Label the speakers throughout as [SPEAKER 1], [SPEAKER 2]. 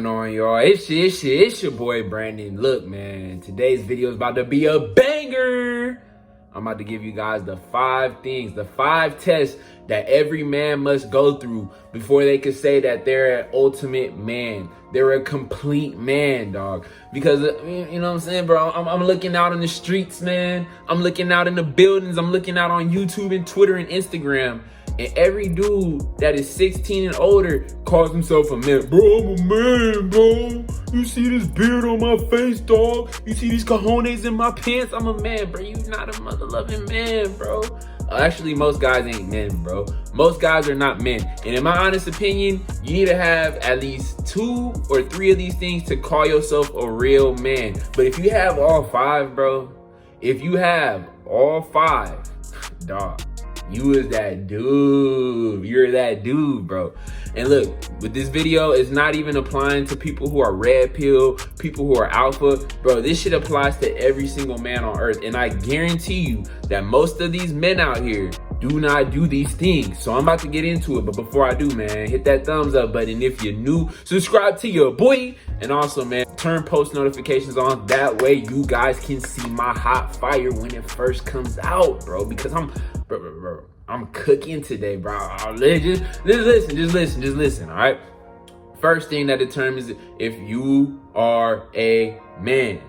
[SPEAKER 1] going on, y'all? It's your boy Brandon. Look, man, today's video is about to be a banger. I'm about to give you guys the 5 things, the 5 tests that every man must go through before they can say that they're an ultimate man. They're a complete man, dog. Because, you know what I'm saying, bro? I'm looking out in the streets, man. I'm looking out in the buildings. I'm looking out on YouTube and Twitter and Instagram. And every dude that is 16 and older calls himself a man. Bro, I'm a man, bro. You see this beard on my face, dog? You see these cojones in my pants? I'm a man, bro. You not a mother-loving man, bro. Actually, most guys ain't men, bro. Most guys are not men. And in my honest opinion, you need to have at least 2 or 3 of these things to call yourself a real man. But if you have all 5, bro, if you have all 5, dog, you is that dude. You're that dude, bro. And look, with this video, it's not even applying to people who are red pill, people who are alpha. Bro, this shit applies to every single man on earth. And I guarantee you that most of these men out here do not do these things. So I'm about to get into it. But before I do, man, hit that thumbs up button. If you're new, subscribe to your boy. And also, man, turn post notifications on. That way you guys can see my hot fire when it first comes out, bro. Because I'm cooking today, bro. Just listen, all right? First thing that determines if you are a man.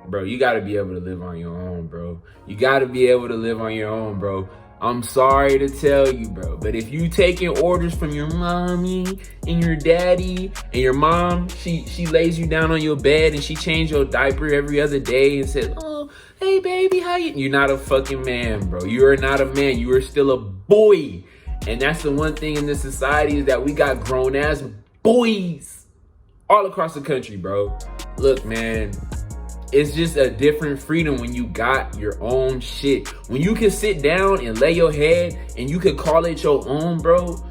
[SPEAKER 1] Bro, you gotta be able to live on your own, bro. You gotta be able to live on your own, bro. I'm sorry to tell you, bro, but if you taking orders from your mommy and your daddy, and your mom, she lays you down on your bed and she changes your diaper every other day and says, oh, hey baby, how you? You're not a fucking man, bro. You are not a man. You are still a boy. And that's the one thing in this society is that we got grown ass boys all across the country, bro. Look, man, it's just a different freedom when you got your own shit. When you can sit down and lay your head and you can call it your own, bro,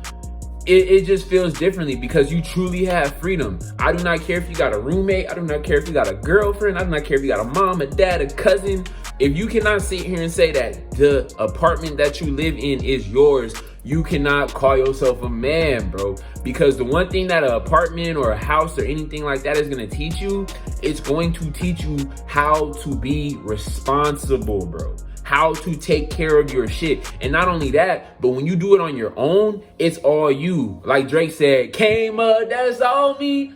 [SPEAKER 1] it just feels differently because you truly have freedom. I do not care if you got a roommate. I do not care if you got a girlfriend. I do not care if you got a mom, a dad, a cousin. If you cannot sit here and say that the apartment that you live in is yours, you cannot call yourself a man, bro. Because the one thing that an apartment or a house or anything like that is going to teach you, it's going to teach you how to be responsible, bro. How to take care of your shit. And not only that, but when you do it on your own, it's all you. Like Drake said, came up, that's all me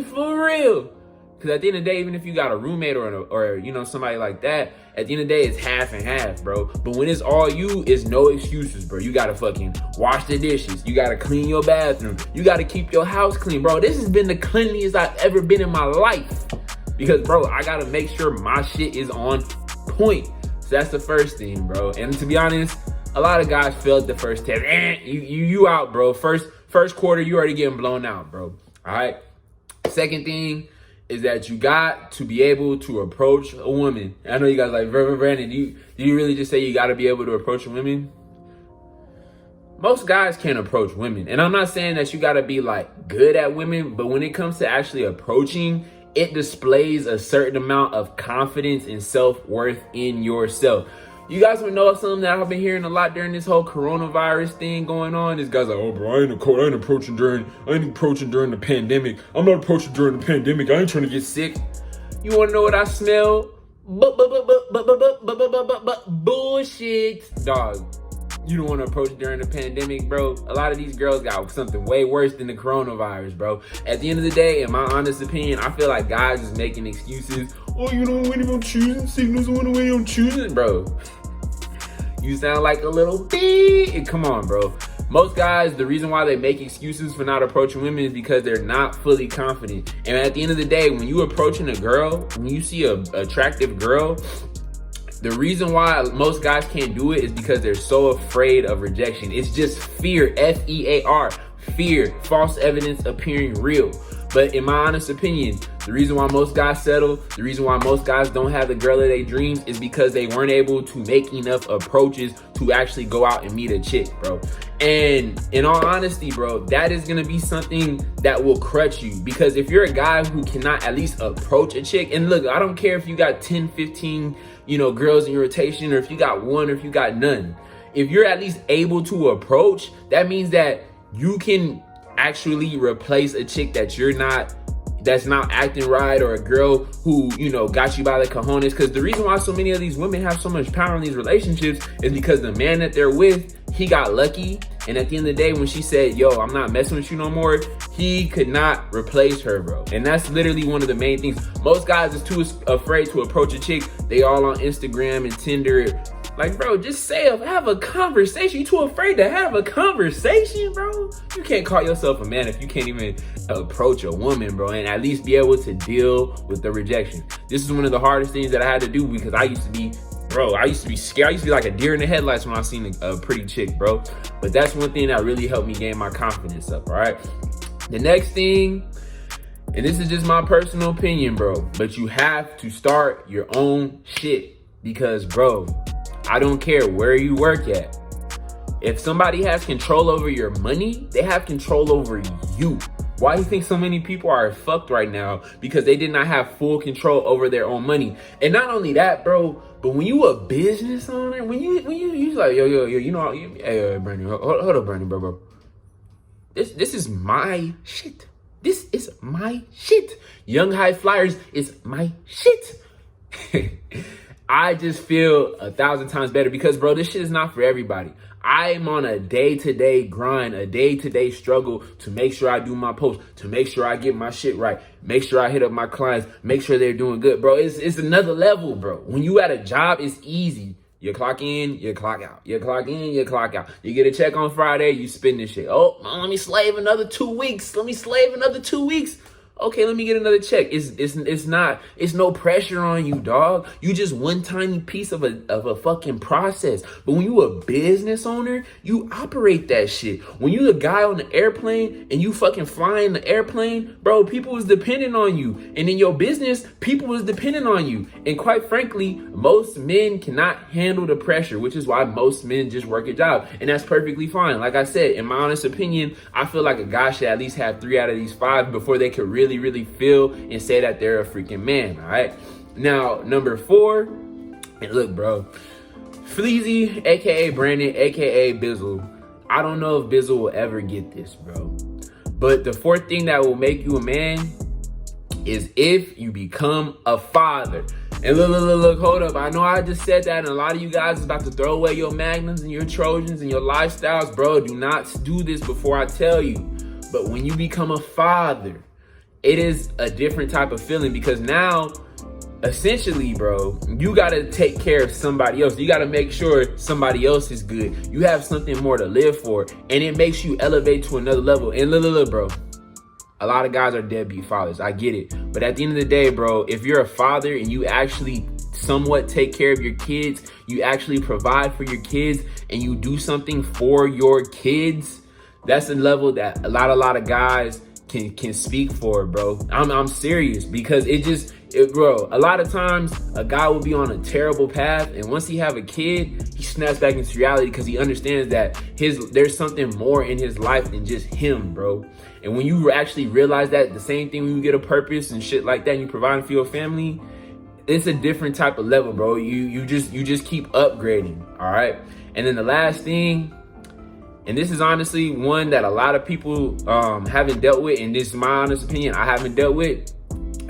[SPEAKER 1] for real. Because at the end of the day, even if you got a roommate or you know, somebody like that, at the end of the day, it's half and half, bro. But when it's all you, it's no excuses, bro. You gotta fucking wash the dishes. You gotta clean your bathroom. You gotta keep your house clean, bro. This has been the cleanliest I've ever been in my life. Because, bro, I gotta make sure my shit is on point. So that's the first thing, bro. And to be honest, a lot of guys failed the first test. You out, bro. First quarter, you already getting blown out, bro. All right. Second thing is that you got to be able to approach a woman. I know you guys like, Brandon, do you really just say you got to be able to approach women? Most guys can't approach women. And I'm not saying that you got to be like good at women, but when it comes to actually approaching, it displays a certain amount of confidence and self-worth in yourself. You guys would know something that I've been hearing a lot during this whole coronavirus thing going on. This guy's like, oh, bro, I ain't approaching during the pandemic. I'm not approaching during the pandemic. I ain't trying to get sick. You want to know what I smell? Bullshit. Dog, you don't want to approach during the pandemic, bro. A lot of these girls got something way worse than the coronavirus, bro. At the end of the day, in my honest opinion, I feel like guys is making excuses. Oh, you know, when I'm choosing signals, when I'm choosing, bro. You sound like a little bee. Come on, bro. Most guys, the reason why they make excuses for not approaching women is because they're not fully confident. And at the end of the day, when you approaching a girl, when you see a attractive girl, the reason why most guys can't do it is because they're so afraid of rejection. It's just fear, F-E-A-R, fear, false evidence appearing real. But in my honest opinion, the reason why most guys settle, the reason why most guys don't have the girl of their dreams is because they weren't able to make enough approaches to actually go out and meet a chick, bro. And in all honesty, bro, that is going to be something that will crutch you. Because if you're a guy who cannot at least approach a chick, and look, I don't care if you got 10, 15, you know, girls in your rotation, or if you got one, or if you got none. If you're at least able to approach, that means that you can actually replace a chick that's not acting right, or a girl who, you know, got you by the cojones. Because the reason why so many of these women have so much power in these relationships is because the man that they're with, he got lucky. And at the end of the day, when she said, yo, I'm not messing with you no more, he could not replace her, bro. And that's literally one of the main things. Most guys is too afraid to approach a chick. They all on Instagram and Tinder. Like, bro, just have a conversation. You too afraid to have a conversation, bro? You can't call yourself a man if you can't even approach a woman, bro, and at least be able to deal with the rejection. This is one of the hardest things that I had to do, because I used to be scared. I used to be like a deer in the headlights when I seen a pretty chick, bro. But that's one thing that really helped me gain my confidence up, all right? The next thing, and this is just my personal opinion, bro, but you have to start your own shit. Because, bro, I don't care where you work at. If somebody has control over your money, they have control over you. Why do you think so many people are fucked right now? Because they did not have full control over their own money. And not only that, bro, but when you a business owner, when you like, yo, you know, hey, Brandon, hold up, Brandon, bro. This is my shit. This is my shit. Young High Flyers is my shit. I just feel 1,000 times better because, bro, this shit is not for everybody. I'm on a day-to-day grind, a day-to-day struggle to make sure I do my posts, to make sure I get my shit right, make sure I hit up my clients, make sure they're doing good, bro. It's another level, bro. When you at a job, it's easy. You clock in, you clock out. You clock in, you clock out. You get a check on Friday, you spend this shit. Oh, let me slave another 2 weeks. Okay, let me get another check. It's no pressure on you, dog. You just one tiny piece of a fucking process. But when you a business owner, you operate that shit. When you a guy on the airplane and you fucking flying the airplane, bro, people is dependent on you. And in your business, people is dependent on you. And quite frankly, most men cannot handle the pressure, which is why most men just work a job. And that's perfectly fine. Like I said, in my honest opinion, I feel like a guy should at least have 3 out of these 5 before they could really feel and say that they're a freaking man. All right, now number 4, and look, bro, Fleazy, aka Brandon, aka Bizzle, I don't know if Bizzle will ever get this, bro, but the 4th thing that will make you a man is if you become a father. And look, hold up. I know I just said that, and a lot of you guys is about to throw away your Magnums and your Trojans and your lifestyles, bro. Do not do this before I tell you. But when you become a father, it is a different type of feeling, because now, essentially, bro, you got to take care of somebody else. You got to make sure somebody else is good. You have something more to live for, and it makes you elevate to another level. And look, bro, a lot of guys are deadbeat fathers. I get it. But at the end of the day, bro, if you're a father and you actually somewhat take care of your kids, you actually provide for your kids, and you do something for your kids, that's a level that a lot of guys can speak for, bro. I'm serious, because bro, a lot of times a guy will be on a terrible path, and once he have a kid, he snaps back into reality because he understands that there's something more in his life than just him, bro. And when you actually realize that, the same thing when you get a purpose and shit like that, and you provide for your family, it's a different type of level, bro. You just keep upgrading, all right? And then the last thing, and this is honestly one that a lot of people haven't dealt with, and this is my honest opinion, I haven't dealt with,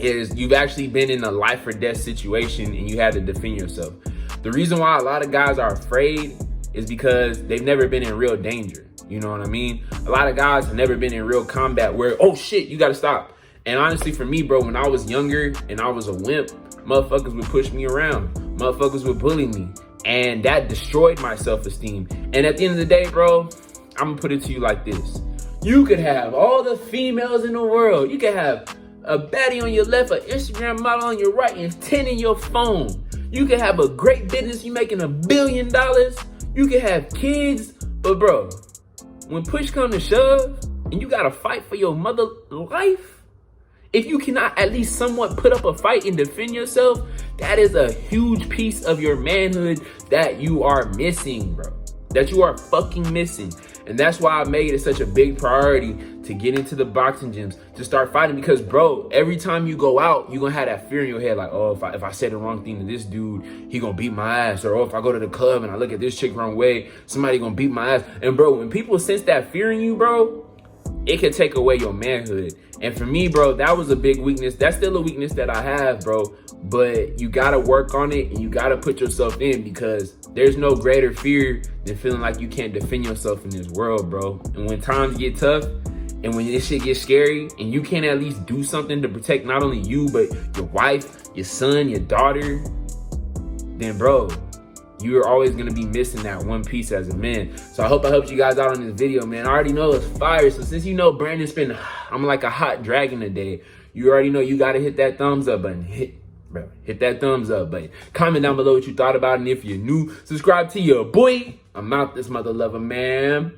[SPEAKER 1] is you've actually been in a life or death situation and you had to defend yourself. The reason why a lot of guys are afraid is because they've never been in real danger. You know what I mean? A lot of guys have never been in real combat where, oh shit, you gotta stop. And honestly, for me, bro, when I was younger and I was a wimp, motherfuckers would push me around. Motherfuckers would bully me. And that destroyed my self-esteem. And at the end of the day, bro, I'm gonna put it to you like this. You could have all the females in the world. You could have a baddie on your left, an Instagram model on your right, and 10 in your phone. You could have a great business, you making $1 billion. You could have kids, but bro, when push comes to shove, and you gotta fight for your mother life, if you cannot at least somewhat put up a fight and defend yourself, that is a huge piece of your manhood that you are missing, bro. That you are fucking missing. And that's why I made it such a big priority to get into the boxing gyms, to start fighting. Because, bro, every time you go out, you're going to have that fear in your head. Like, oh, if I say the wrong thing to this dude, he going to beat my ass. Or, oh, if I go to the club and I look at this chick wrong way, somebody going to beat my ass. And, bro, when people sense that fear in you, bro, it can take away your manhood. And for me, bro, that was a big weakness. That's still a weakness that I have, bro. But you gotta work on it and you gotta put yourself in, because there's no greater fear than feeling like you can't defend yourself in this world, bro. And when times get tough and when this shit gets scary and you can't at least do something to protect not only you, but your wife, your son, your daughter, then bro, you're always gonna be missing that one piece as a man. So I hope I helped you guys out on this video, man. I already know it's fire. So since you know Brandon's been, I'm like a hot dragon today, you already know you gotta hit that thumbs up button. Hit that thumbs up button. Comment down below what you thought about it. And if you're new, subscribe to your boy. I'm out this mother lover, man.